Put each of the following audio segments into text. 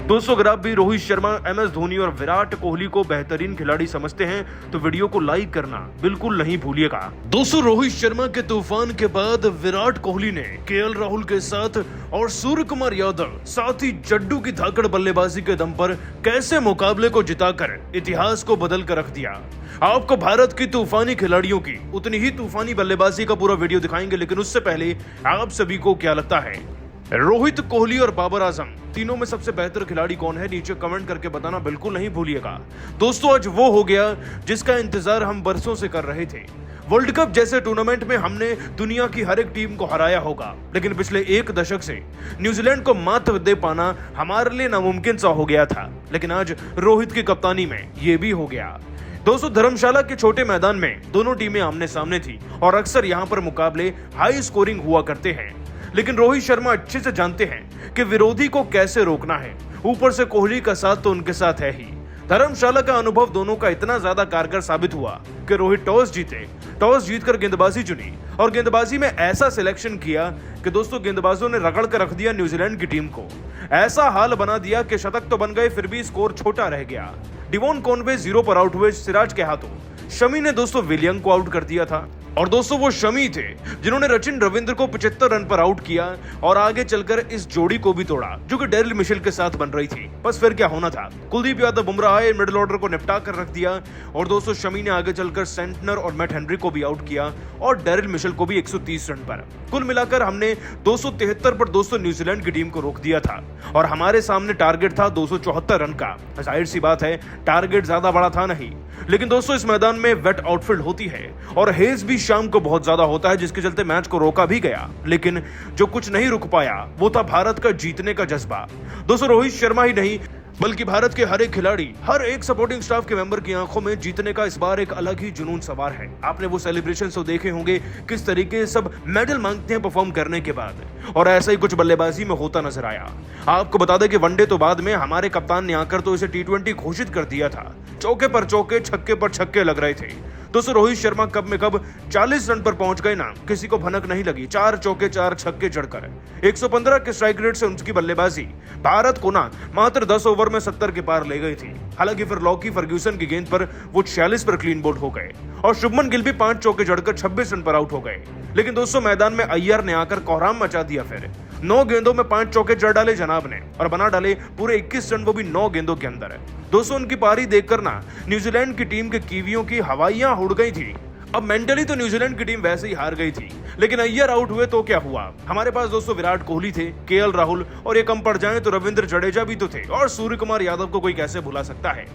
दोस्तों अगर आप भी रोहित शर्मा, MS धोनी और विराट कोहली को बेहतरीन खिलाड़ी समझते हैं तो वीडियो को लाइक करना बिल्कुल नहीं भूलिएगा। दोस्तों रोहित शर्मा के तूफान के बाद विराट कोहली ने KL राहुल के साथ और सूर्य कुमार यादव साथ ही जड्डू की धाकड़ बल्लेबाजी के दम पर कैसे मुकाबले को जिताकर इतिहास को बदल कर रख दिया। आपको भारत की तूफानी खिलाड़ियों की उतनी ही तूफानी बल्लेबाजी का पूरा वीडियो दिखाएंगे, लेकिन उससे पहले आप सभी को क्या लगता है रोहित, कोहली और बाबर आजम तीनों में सबसे बेहतर खिलाड़ी कौन है? नीचे कमेंट करके बताना बिल्कुल नहीं भूलिएगा। दोस्तों आज वो हो गया जिसका इंतजार हम बरसों से कर रहे थे। वर्ल्ड कप जैसे टूर्नामेंट में हमने दुनिया की हर एक टीम को हराया होगा, लेकिन पिछले एक दशक से न्यूजीलैंड को मात दे पाना हमारे लिए नामुमकिन सा हो गया था, लेकिन आज रोहित की कप्तानी में ये भी हो गया। दोस्तों धर्मशाला के छोटे मैदान में दोनों टीमें आमने सामने थी और अक्सर यहाँ पर मुकाबले हाई स्कोरिंग हुआ करते हैं, लेकिन रोहित शर्मा अच्छे से जानते हैं कि विरोधी को कैसे रोकना है। ऊपर से कोहली का साथ तो उनके साथ है ही। धर्मशाला का अनुभव दोनों का इतना ज्यादा कारगर साबित हुआ कि रोहित टॉस जीतकर गेंदबाजी चुनी और गेंदबाजी में ऐसा सिलेक्शन किया कि दोस्तों गेंदबाजों ने रगड़ कर रख दिया न्यूजीलैंड की टीम को। ऐसा हाल बना दिया कि शतक तो बन गए फिर भी स्कोर छोटा रह गया। डिवॉन कॉनवे 0 पर आउट हुए सिराज के हाथों। शमी ने दोस्तों विलियम को आउट कर दिया था और दोस्तों वो शमी थे जिन्होंने रचिन रविंद्र को 75 रन पर आउट किया और आगे चलकर इस जोड़ी को भी तोड़ा जो कि डेरिल मिशेल के साथ बन रही थी। बस फिर क्या होना था, कुलदीप यादव, बुमराह आए, मिडिल ऑर्डर को निपटा कर रख दिया और दोस्तों शमी ने आगे चलकर सेंटनर और मैट हेनरी को भी आउट किया और डेरिल मिशेल को भी 130 रन पर। कुल मिलाकर हमने 273 पर दोस्तों न्यूजीलैंड की टीम को रोक दिया था और हमारे सामने टारगेट था 274 रन का। जाहिर सी बात है टारगेट ज्यादा बड़ा था नहीं, लेकिन दोस्तों इस मैदान में वेट आउटफील्ड होती है और हेज भी शाम को बहुत ज्यादा होता है, जिसके चलते मैच को रोका भी गया, लेकिन जो कुछ नहीं रुक पाया वो था भारत का जीतने का जज्बा। दोस्तों रोहित शर्मा ही नहीं बल्कि भारत के हर एक खिलाड़ी, हर एक सपोर्टिंग स्टाफ के मेंबर की आंखों में जीतने का इस बार एक अलग ही जुनून सवार है। आपने वो सेलिब्रेशन तो देखे होंगे किस तरीके सब मेडल मांगते हैं परफॉर्म करने के बाद, और ऐसा ही कुछ बल्लेबाजी में होता नजर आया। आपको बता दें कि वनडे तो बाद में हमारे कप्तान ने आकर तो इसे T20 घोषित कर दिया था। चौके पर चौके, छक्के पर छक्के लग रहे थे। दोस्तों रोहित शर्मा कब में कब 40 रन पर पहुंच गए ना, किसी को भनक नहीं लगी। 4 चौके 4 छक्के जड़कर 115 के स्ट्राइक रेट से उनकी बल्लेबाजी भारत को ना मात्र 10 ओवर में 70 के पार ले गई थी। हालांकि फिर लॉकी फर्ग्यूसन की गेंद पर वो 46 पर क्लीन बोल्ड हो गए और शुभमन गिल भी 5 चौके जड़कर 26 रन पर आउट हो गए। लेकिन दोस्तों मैदान में अय्यर ने आकर कोहराम मचा दिया। फिर 9 गेंदों में 5 चौके जड़ डाले जनाब ने और बना डाले पूरे 21 रन, वो भी 9 गेंदों के अंदर। दोस्तों उनकी पारी देखकर ना न्यूजीलैंड की टीम के कीवियों की हवाइयां उड़ गई थी। अब मेंटली तो न्यूजीलैंड की टीम वैसे ही हार गई थी, लेकिन अय्यर आउट हुए तो क्या हुआ। हमारे पास दोस्तों विराट कोहली थे, KL राहुल और ये कम पड़ जाएं तो रविंद्र जडेजा भी तो थे और सूर्य कुमार यादव को कोई कैसे भुला सकता है।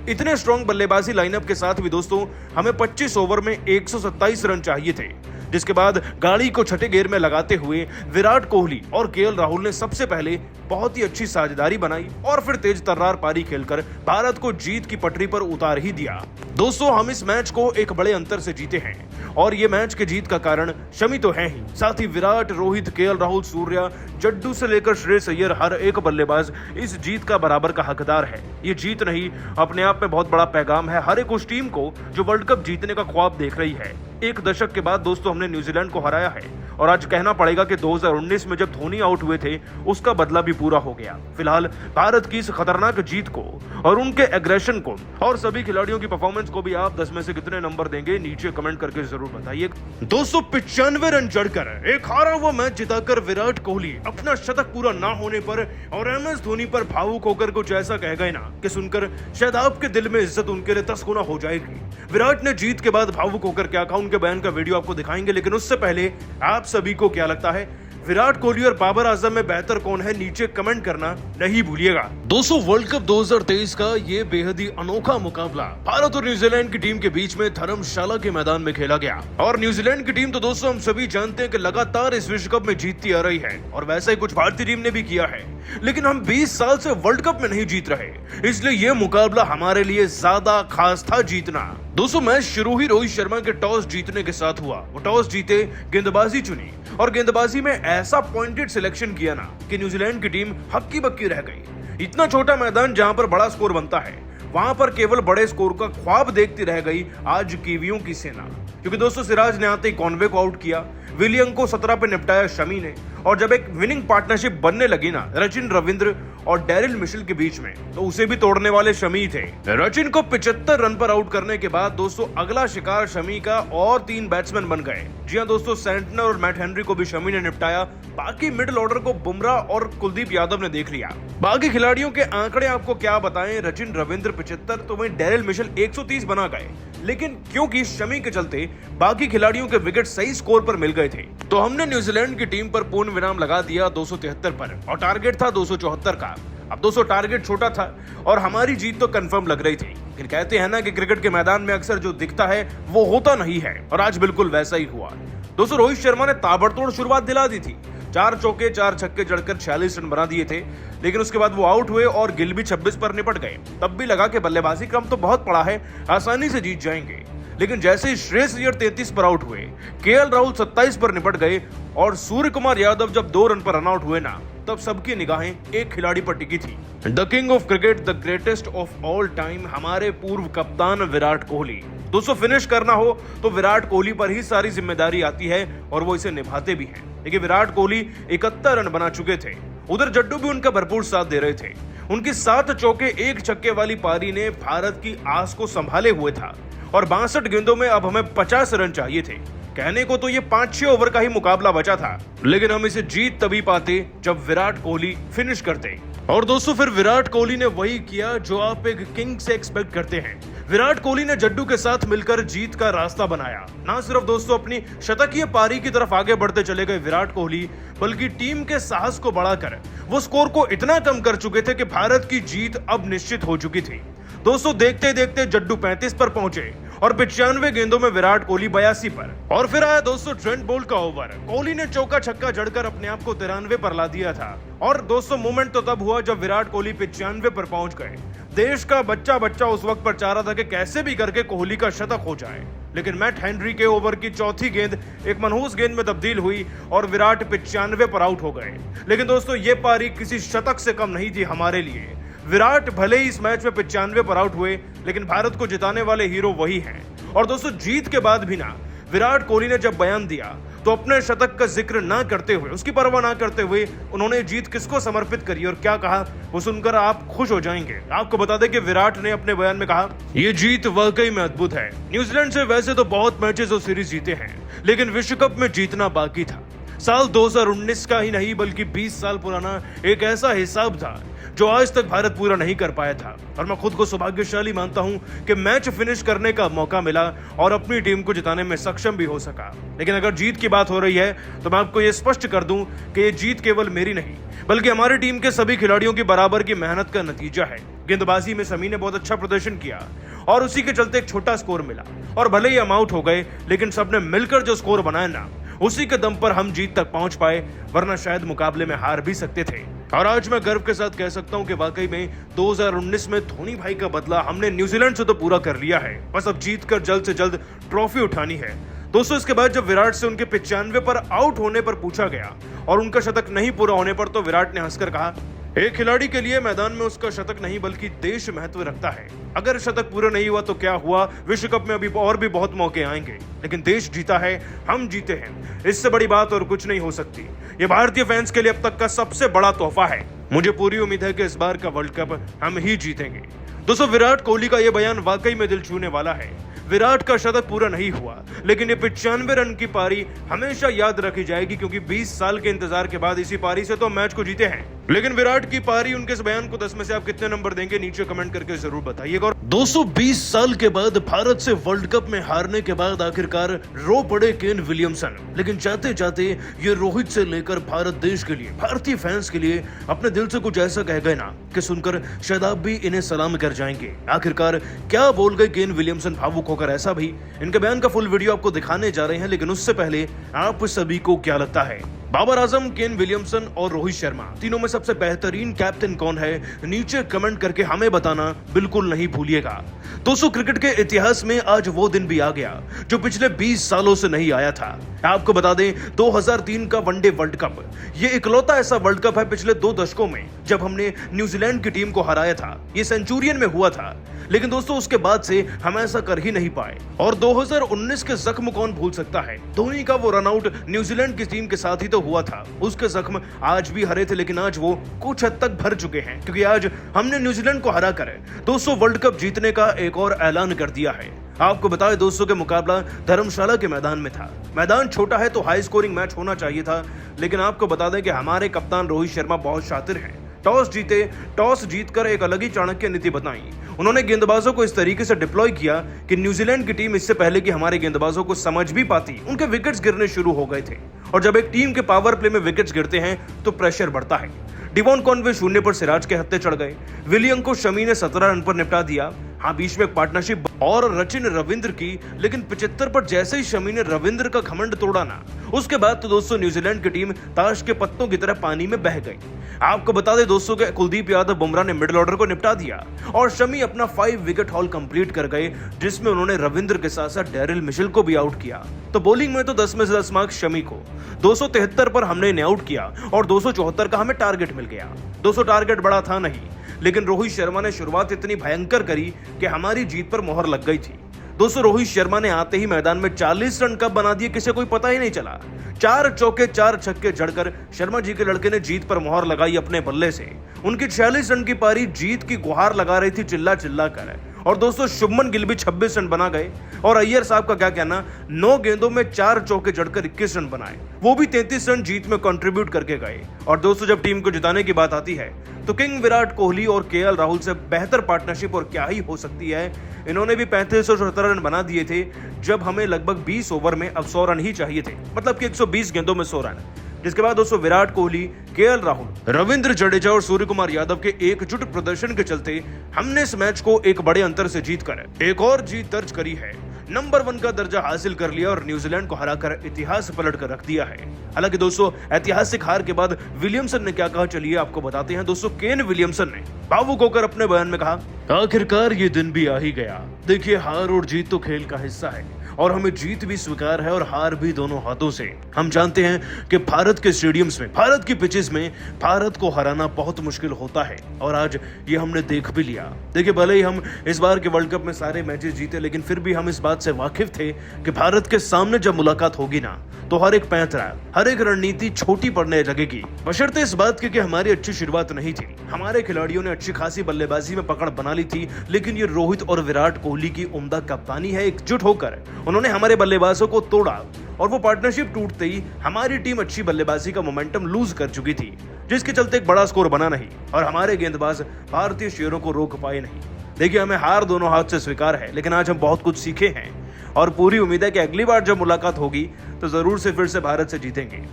इतने स्ट्रॉन्ग बल्लेबाजी लाइनअप के साथ भी दोस्तों हमें 25 ओवर में 127 रन चाहिए थे, जिसके बाद गाड़ी को छठे गियर में लगाते हुए विराट कोहली और KL राहुल ने सबसे पहले बहुत ही अच्छी साझेदारी बनाई और फिर तेज तर्रार पारी खेलकर भारत को जीत की पटरी पर उतार ही दिया। दोस्तों हम इस मैच को एक बड़े अंतर से जीते हैं और ये मैच के जीत का कारण शमी तो है ही, साथ ही विराट, रोहित, KL राहुल, सूर्या, जड्डू से लेकर श्रेयस अय्यर हर एक बल्लेबाज इस जीत का बराबर का हकदार है। ये जीत नहीं अपने आप में बहुत बड़ा पैगाम है हर एक उस टीम को जो वर्ल्ड कप जीतने का ख्वाब देख रही है। एक दशक के बाद दोस्तों हमने न्यूजीलैंड को हराया है और आज कहना पड़ेगा कि 2019 में जब धोनी आउट हुए थे उसका बदला भी पूरा हो गया। फिलहाल भारत की इस खतरनाक जीत को और उनके एग्रेशन को और सभी खिलाड़ियों की परफॉर्मेंस को भी आप 10 में से कितने नंबर देंगे नीचे कमेंट करके जरूर बताइए। दोस्तों 95 रन जड़कर एक हारा हुआ मैच जिताकर विराट कोहली अपना शतक पूरा ना होने पर और MS धोनी पर भावुक होकर कुछ ऐसा कह गए ना कि सुनकर शायद आपके दिल में इज्जत उनके लिए 10 गुना हो जाएगी। विराट ने जीत के बाद भावुक होकर क्या कहा उनके बयान का वीडियो आपको दिखाएंगे, लेकिन उससे पहले आप सभी को क्या लगता है विराट कोहली और बाबर आजम में बेहतर कौन है? नीचे कमेंट करना नहीं भूलिएगा। दोस्तों वर्ल्ड कप 2023 का ये बेहद ही अनोखा मुकाबला भारत और न्यूजीलैंड की टीम के बीच में धर्मशाला के मैदान में खेला गया और न्यूजीलैंड की टीम तो दोस्तों हम सभी जानते हैं कि लगातार इस विश्व कप में जीतती आ रही है और वैसा ही कुछ भारतीय टीम ने भी किया है, लेकिन हम 20 साल से वर्ल्ड कप में नहीं जीत रहे, इसलिए ये मुकाबला हमारे लिए ज्यादा खास था जीतना। दोस्तों मैच शुरू ही रोहित शर्मा के टॉस जीतने के साथ हुआ। वो टॉस जीते, गेंदबाजी चुनी और गेंदबाजी में ऐसा पॉइंटेड सिलेक्शन किया ना कि न्यूजीलैंड की टीम हक्की बक्की रह गई। इतना छोटा मैदान जहां पर बड़ा स्कोर बनता है वहां पर केवल बड़े स्कोर का ख्वाब देखती रह गई आज कीवियों की सेना, क्योंकि दोस्तों सिराज ने आते ही कॉनवे को आउट किया, विलियम को 17 पे निपटाया शमी ने, और जब एक विनिंग पार्टनरशिप बनने लगी ना रचिन रविंद्र और डेरिल मिशेल के बीच में, तो उसे भी तोड़ने वाले शमी थे। सचिन को 75 रन पर आउट करने के बाद दोस्तों अगला शिकार शमी का और 3 बैट्समैन बन गए। जी हां दोस्तों, सेंटनर और मैट हेनरी को भी शमी ने निपटाया। बाकी मिडिल ऑर्डर को बुमराह और कुलदीप यादव ने देख लिया। बाकी खिलाड़ियों के आंकड़े आपको क्या बताएं, सचिन रविंद्र 75 तो वहीं डेरिल मिशेल 130 बना गए, लेकिन क्योंकि शमी के चलते बाकी खिलाड़ियों के विकेट सही स्कोर पर मिल गए थे, तो हमने न्यूजीलैंड की टीम पर पूर्ण विराम लगा दिया 273 पर और टारगेट था 274 का। अब दोस्तों टारगेट छोटा था और हमारी जीत तो कंफर्म लग रही थी, लेकिन कहते हैं ना कि क्रिकेट के मैदान में अक्सर जो दिखता है वो होता नहीं है, और आज बिल्कुल वैसा ही हुआ। दोस्तों रोहित शर्मा ने ताबड़तोड़ शुरुआत दिला दी थी। 4 चौके 4 छक्के जड़कर 46 रन बना दिए थे, लेकिन उसके बाद वो आउट हुए और गिल भी 26 पर निपट गए। तब भी लगा कि बल्लेबाजी क्रम तो बहुत पड़ा है, आसानी से जीत जाएंगे। लेकिन जैसे ही श्रेयस अय्यर 33 पर आउट हुए, केएल राहुल 27 पर निपट गए और सूर्य कुमार यादव जब 2 रन पर रन आउट हुए ना, तब सबकी निगाहें एक खिलाड़ी पर टिकी थी। The king of cricket, the greatest of all time, हमारे पूर्व कप्तान विराट कोहली। दोस्तों फिनिश करना हो तो विराट कोहली पर ही सारी जिम्मेदारी आती है और वो इसे निभाते भी हैं। देखिए विराट कोहली 71 रन बना चुके थे, उधर जड्डू भी उनका भरपूर साथ दे रहे थे। उनकी 7 चौके 1 छक्के वाली पारी ने भारत की आस को संभाले हुए था और 62 गेंदों में अब हमें 50 रन चाहिए थे। कहने को तो ये 5-6 ओवर का ही मुकाबला बचा था, लेकिन हम इसे जीत तभी पाते जब विराट कोहली फिनिश करते। और दोस्तों फिर विराट कोहली ने वही किया जो आप एक किंग से एक्सपेक्ट करते हैं। विराट कोहली ने जड्डू के साथ मिलकर जीत का रास्ता बनाया। ना सिर्फ दोस्तों अपनी शतकीय पारी की तरफ आगे बढ़ते चले गए विराट कोहली, बल्कि टीम के साहस को बढ़ाकर वो स्कोर को इतना कम कर चुके थे कि भारत की जीत अब निश्चित हो चुकी थी। दोस्तों देखते देखते जड्डू 35 पर पहुंचे और 95 गेंदों में विराट कोहली 82 पर। और फिर आया दोस्तों ट्रेंट बोल्ट का ओवर। कोहली ने चौका छक्का जड़कर अपने आप को 93 पर ला दिया था। और दोस्तों मोमेंट तो तब हुआ जब विराट कोहली 95 पर पहुंच गए। देश का बच्चा उस वक्त पर चाह रहा था कि कैसे भी करके कोहली का शतक हो जाए, लेकिन मैट हेनरी के ओवर की चौथी गेंद एक मनहूस गेंद में तब्दील हुई और विराट 95 पर आउट हो गए। लेकिन दोस्तों ये पारी किसी शतक से कम नहीं थी हमारे लिए। विराट भले ही इस मैच में 95 पर आउट हुए, लेकिन भारत को जिताने वाले हीरो वही हैं। और दोस्तों जीत के बाद भी ना विराट कोहली ने जब बयान दिया तो अपने शतक का जिक्र ना करते हुए, उसकी परवाह ना करते हुए उन्होंने जीत किसको समर्पित करी और क्या कहा वो सुनकर आप खुश हो जाएंगे। आपको बता दें कि विराट ने अपने बयान में कहा, ये जीत वाकई में अद्भुत है। न्यूजीलैंड से वैसे तो बहुत मैचेस और सीरीज जीते हैं, लेकिन विश्व कप में जीतना बाकी था। साल 2019 का ही नहीं बल्कि 20 साल पुराना एक ऐसा हिसाब था जो आज तक भारत पूरा नहीं कर पाया था। और मैं खुद को सौभाग्यशाली मानता हूं कि मैच फिनिश करने का मौका मिला और अपनी टीम को जिताने में सक्षम भी हो सका। लेकिन अगर जीत की बात हो रही है तो मैं आपको यह स्पष्ट कर दूं कि ये जीत केवल मेरी नहीं बल्कि हमारी टीम के सभी खिलाड़ियों की बराबर की मेहनत का नतीजा है। गेंदबाजी में शमी ने बहुत अच्छा प्रदर्शन किया और उसी के चलते एक छोटा स्कोर मिला, और भले ही हम आउट हो गए लेकिन सबने मिलकर जो स्कोर बनाया ना, उसी के दम पर हम जीत तक पहुंच पाए, वरना शायद मुकाबले में हार भी सकते थे। और आज मैं गर्व के साथ कह सकता हूं कि वाकई में 2019 में धोनी भाई का बदला हमने न्यूजीलैंड से तो पूरा कर लिया है। बस अब जीत कर जल्द से जल्द ट्रॉफी उठानी है। दोस्तों इसके बाद जब विराट से उनके 95 पर आउट होने पर पूछा गया और उनका शतक नहीं पूरा होने पर, तो विराट ने हंसकर कहा, एक खिलाड़ी के लिए मैदान में उसका शतक नहीं बल्कि देश महत्व रखता है। अगर शतक पूरा नहीं हुआ तो क्या हुआ, विश्व कप में अभी और भी बहुत मौके आएंगे, लेकिन देश जीता है, हम जीते हैं, इससे बड़ी बात और कुछ नहीं हो सकती। ये भारतीय फैंस के लिए अब तक का सबसे बड़ा तोहफा है। मुझे पूरी उम्मीद है कि इस बार का वर्ल्ड कप हम ही जीतेंगे। दोस्तों विराट कोहली का यह बयान वाकई में दिल छूने वाला है। विराट का शतक पूरा नहीं हुआ, लेकिन ये 95 रन की पारी हमेशा याद रखी जाएगी, क्योंकि 20 साल के इंतजार के बाद इसी पारी से तो मैच को जीते हैं। लेकिन विराट की पारी, उनके इस बयान को 10 में से आप कितने नंबर देंगे नीचे कमेंट करके जरूर बताइएगा। और 220 साल के बाद भारत से वर्ल्ड कप में हारने के बाद आखिरकार रो पड़े केन विलियमसन, लेकिन जाते जाते ये रोहित से लेकर भारत देश के लिए, भारतीय फैंस के लिए अपने दिल से कुछ ऐसा कह गए ना कि सुनकर शायद आप भी इन्हें सलाम कर जाएंगे। आखिरकार क्या बोल गए केन विलियमसन भावुक होकर, ऐसा भी इनके बयान का फुल वीडियो आपको दिखाने जा रहे हैं। लेकिन उससे पहले आप सभी को क्या लगता है, बाबर आजम, केन विलियमसन और रोहित शर्मा, तीनों में सबसे बेहतरीन कैप्टन कौन है? नीचे कमेंट करके हमें बताना बिल्कुल नहीं भूलिएगा। दोस्तों क्रिकेट के इतिहास में आज वो दिन भी आ गया जो पिछले 20 सालों से नहीं आया था। आपको बता दें 2003 का वनडे वर्ल्ड कप ये इकलौता ऐसा वर्ल्ड कप है पिछले 2 दशकों में जब हमने न्यूजीलैंड की टीम को हराया था। ये सेंचुरियन में हुआ था, लेकिन दोस्तों उसके बाद से हम ऐसा कर ही नहीं पाए। और 2019 के जख्म कौन भूल सकता है? धोनी का वो रन आउट न्यूजीलैंड की टीम के साथ ही तो तो हुआ था उसके जख्म आज भी हरे थे, लेकिन आज वो कुछ हद तक भर चुके हैं, क्योंकि आज हमने न्यूजीलैंड को हरा कर दोस्तों वर्ल्ड कप जीतने का एक और ऐलान कर दिया है। आपको बताएं दोस्तों के मुकाबला धर्मशाला के मैदान में था। मैदान छोटा है तो हाई स्कोरिंग मैच होना चाहिए था, लेकिन आपको बता दें कि हमारे कप्तान रोहित शर्मा बहुत शातिर हैं। टॉस जीतकर एक अलग ही चाणक्य नीति बताई। उन्होंने गेंदबाजों को इस तरीके से डिप्लॉय किया कि न्यूजीलैंड की टीम इससे पहले कि हमारे गेंदबाजों को समझ भी पाती, उनके विकेट्स गिरने शुरू हो गए थे। और जब एक टीम के पावर प्ले में विकेट्स गिरते हैं तो प्रेशर बढ़ता है। डिवॉन कॉनवे 0 पर सिराज के हत्थे चढ़ गए। विलियम को शमी ने 17 रन पर निपटा दिया। हाँ, बीच में एक पार्टनरशिप और रचिन रविंद्र की, लेकिन 75 पर जैसे ही शमी ने रविंद्र का घमंड तोड़ा ना, उसके बाद तो दोस्तों न्यूजीलैंड की टीम ताश के पत्तों की तरह पानी में बह गई। आपको बता दें दोस्तों के कुलदीप यादव बुमराह ने मिडिल ऑर्डर को निपटा दिया और शमी अपना 5 विकेट हॉल कंप्लीट कर गए, जिसमें उन्होंने रविंद्र के साथ साथ डेरिल मिशेल को भी आउट किया। तो बॉलिंग में तो 10 में से 10 मार्क्स शमी को। 273 पर हमने इन्हें आउट किया और 274 का हमें टारगेट मिल गया। 200 टारगेट बड़ा था नहीं, लेकिन रोहित शर्मा ने शुरुआत इतनी भयंकर करी कि हमारी जीत पर मोहर लग गई थी। दोस्तों रोहित शर्मा ने आते ही मैदान में 40 रन कब बना दिए किसे कोई पता ही नहीं चला। 4 चौके 4 छक्के जड़कर शर्मा जी के लड़के ने जीत पर मोहर लगाई अपने बल्ले से। उनकी 46 रन की पारी जीत की गुहार लगा रही थी चिल्ला चिल्ला कर। और दोस्तों शुभमन गिल भी 26 रन बना गए। और अय्यर साहब का क्या कहना, 9 गेंदों में 4 चौके जड़कर 21 रन बनाए, वो भी 33 रन जीत में कंट्रीब्यूट करके गए। और दोस्तों जब टीम को जिताने की बात आती है तो किंग विराट कोहली और केएल राहुल से बेहतर पार्टनरशिप और क्या ही हो सकती है। इन्होंने भी 3577 रन बना दिए थे, जब हमें लगभग 20 ओवर में अब 100 रन ही चाहिए थे, मतलब कि 120 गेंदों में 100 रन। जिसके बाद दोस्तों विराट कोहली, केएल राहुल, रविंद्र जडेजा और सूर्य कुमार यादव के एकजुट प्रदर्शन के चलते हमने इस मैच को एक बड़े अंतर से जीतकर एक और जीत दर्ज करी है। नंबर 1 का दर्जा हासिल कर लिया और न्यूजीलैंड को हराकर इतिहास पलट कर रख दिया है। हालांकि दोस्तों ऐतिहासिक हार के बाद विलियमसन ने क्या कहा, चलिए आपको बताते हैं। दोस्तों केन विलियमसन ने भावुक होकर अपने बयान में कहा, आखिरकार ये दिन भी आ ही गया। देखिए हार और जीत तो खेल का हिस्सा है और हमें जीत भी स्वीकार है और हार भी दोनों हाथों से। हम जानते हैं कि भारत के स्टेडियम्स में, भारत की पिचेस में भारत को हराना बहुत मुश्किल होता है और आज ये हमने देख भी लिया। देखिए भले ही हम इस बार के वर्ल्ड कप में सारे मैचेस जीते, लेकिन फिर भी हम इस बात से वाकिफ थे कि भारत के सामने जब मुलाकात होगी ना, तो हर एक पैंतरा, हर एक रणनीति छोटी पड़ने लगेगी। बशर्ते इस बात की कि हमारी अच्छी शुरुआत नहीं थी। हमारे खिलाड़ियों ने अच्छी खासी बल्लेबाजी में पकड़ बना ली थी, लेकिन ये रोहित और विराट कोहली की उम्दा कप्तानी है। एकजुट होकर उन्होंने हमारे बल्लेबाजों को तोड़ा और वो पार्टनरशिप टूटते ही हमारी टीम अच्छी बल्लेबाजी का मोमेंटम लूज कर चुकी थी, जिसके चलते एक बड़ा स्कोर बना नहीं और हमारे गेंदबाज भारतीय शेरों को रोक पाए नहीं। देखिए हमें हार दोनों हाथ से स्वीकार है, लेकिन आज हम बहुत कुछ सीखे हैं और पूरी उम्मीद है कि अगली बार जब मुलाकात होगी तो जरूर से फिर से भारत से जीतेंगे।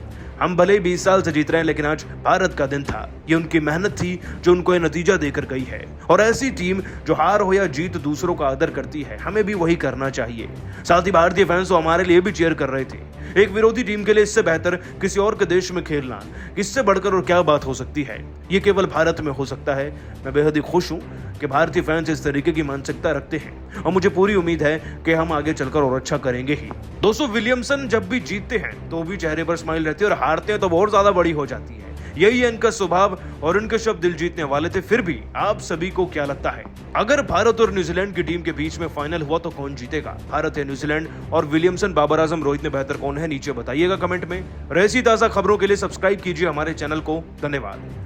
हम भले ही 20 साल से जीत रहे हैं, लेकिन आज भारत का दिन था। ये उनकी मेहनत थी जो उनको ये नतीजा देकर गई है। और ऐसी टीम जो हार हो या जीत दूसरों का आदर करती है, हमें भी वही करना चाहिए। साथ ही भारतीय फैंस तो हमारे लिए भी चीयर कर रहे थे। एक विरोधी टीम के लिए इससे बेहतर किसी और के देश में खेलना, इससे बढ़कर और क्या बात हो सकती है। ये केवल भारत में हो सकता है। मैं बेहद ही खुश हूँ कि भारतीय फैंस इस तरीके की मानसिकता रखते हैं और मुझे पूरी उम्मीद है कि हम आगे चलकर और अच्छा करेंगे ही। दोस्तों विलियमसन जब भी जीतते हैं तो भी चेहरे पर स्माइल रहती है और हारते हैं तो और ज्यादा बड़ी हो जाती है। यही है इनका स्वभाव और इनके शब्द दिल जीतने वाले थे। फिर भी आप सभी को क्या लगता है, अगर भारत और न्यूजीलैंड की टीम के बीच में फाइनल हुआ तो कौन जीतेगा, भारत या न्यूजीलैंड? और विलियमसन, बाबर आजम, रोहित में बेहतर कौन है, नीचे बताइएगा कमेंट में। ऐसी ताजा खबरों के लिए सब्सक्राइब कीजिए हमारे चैनल को। धन्यवाद।